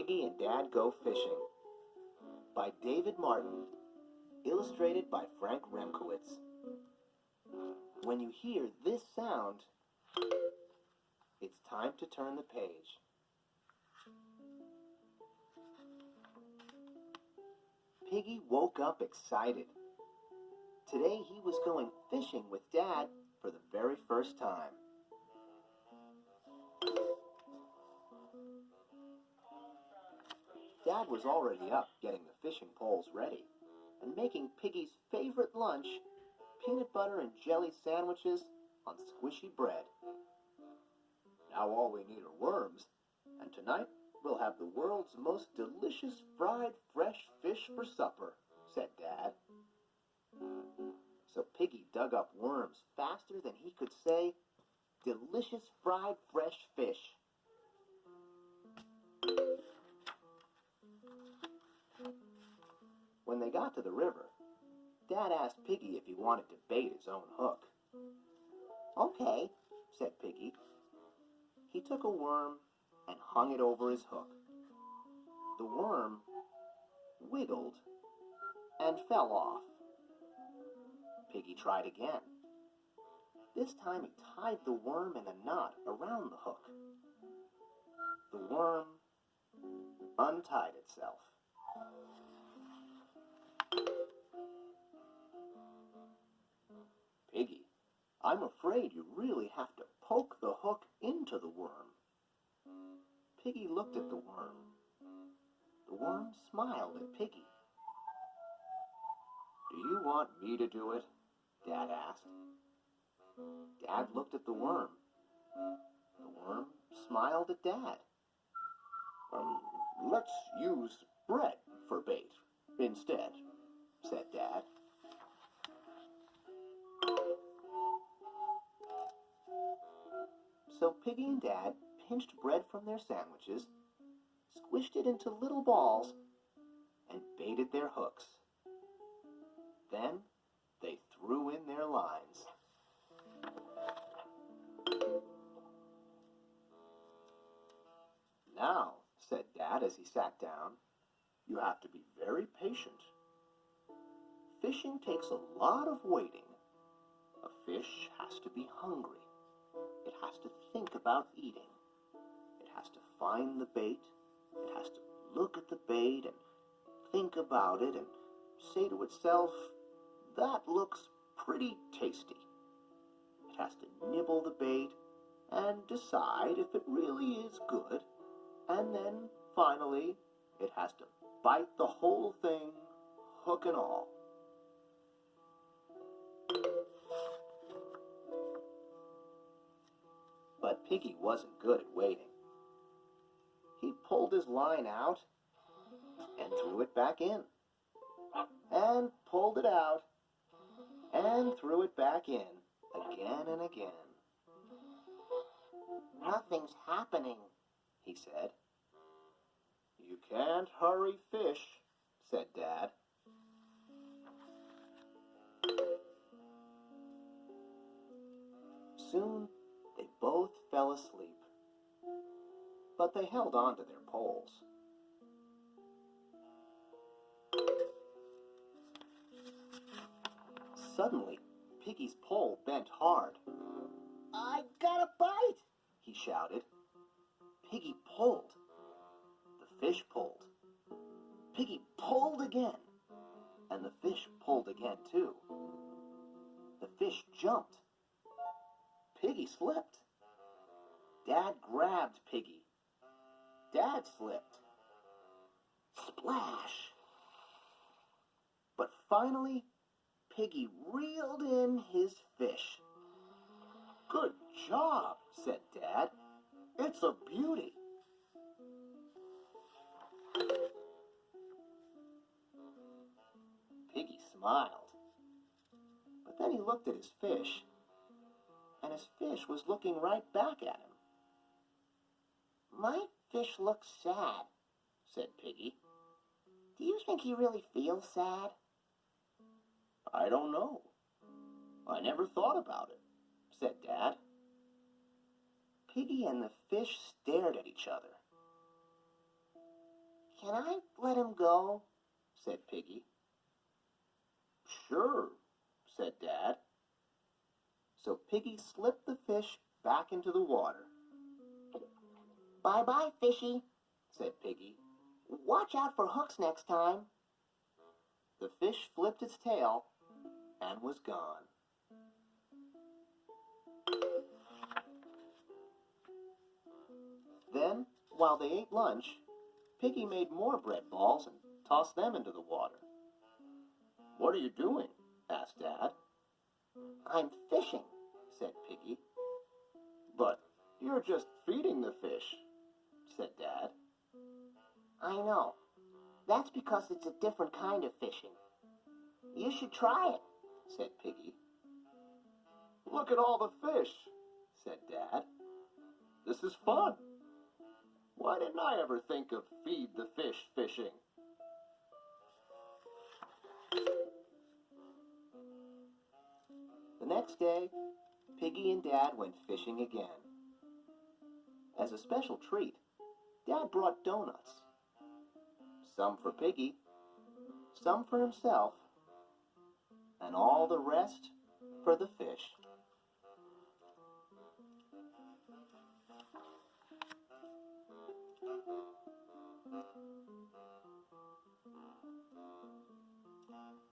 Piggy and Dad Go Fishing by David Martin, illustrated by Frank Remkowitz. When you hear this sound, it's time to turn the page. Piggy woke up excited. Today he was going fishing with Dad for the very first time. Dad was already up getting the fishing poles ready and making Piggy's favorite lunch, peanut butter and jelly sandwiches on squishy bread. Now all we need are worms, and tonight we'll have the world's most delicious fried fresh fish for supper, said Dad. So Piggy dug up worms faster than he could say, "Delicious fried fresh fish." When they got to the river, Dad asked Piggy if he wanted to bait his own hook. "Okay," said Piggy. He took a worm and hung it over his hook. The worm wiggled and fell off. Piggy tried again. This time he tied the worm in a knot around the hook. The worm untied itself. "Piggy, I'm afraid you really have to poke the hook into the worm." Piggy looked at the worm. The worm smiled at Piggy. "Do you want me to do it?" Dad asked. Dad looked at the worm. The worm smiled at Dad. Let's use bread for bait instead," said Dad. So Piggy and Dad pinched bread from their sandwiches, squished it into little balls, and baited their hooks. Then they threw in their lines. "Now," said Dad as he sat down, "you have to be very patient. Fishing takes a lot of waiting. A fish has to be hungry. It has to think about eating. It has to find the bait. It has to look at the bait and think about it and say to itself, 'That looks pretty tasty.' It has to nibble the bait and decide if it really is good. And then, finally, it has to bite the whole thing, hook and all." But Piggy wasn't good at waiting. He pulled his line out and threw it back in, and pulled it out and threw it back in again and again. "Nothing's happening," he said. "You can't hurry fish," said Dad. Soon they both fell asleep, but they held on to their poles. Suddenly, Piggy's pole bent hard. "I got a bite!" he shouted. Piggy pulled. The fish pulled. Piggy pulled again, and the fish pulled again too. The fish jumped. Piggy slipped. Dad grabbed Piggy. Dad slipped. Splash! But finally, Piggy reeled in his fish. "Good job," said Dad. "It's a beauty." Piggy smiled. But then he looked at his fish, and his fish was looking right back at him. "My fish looks sad," said Piggy. "Do you think he really feels sad?" "I don't know. I never thought about it," said Dad. Piggy and the fish stared at each other. "Can I let him go?" said Piggy. "Sure," said Dad. So Piggy slipped the fish back into the water. "Bye-bye, fishy," said Piggy. "Watch out for hooks next time." The fish flipped its tail and was gone. Then, while they ate lunch, Piggy made more bread balls and tossed them into the water. "What are you doing?" asked Dad. "I'm fishing," said Piggy. "But you're just feeding the fish," said Dad. "I know. That's because it's a different kind of fishing. You should try it," said Piggy. "Look at all the fish," said Dad. "This is fun. Why didn't I ever think of feed the fish fishing?" The next day, Piggy and Dad went fishing again. As a special treat, Dad brought donuts. Some for Piggy, some for himself, and all the rest for the fish.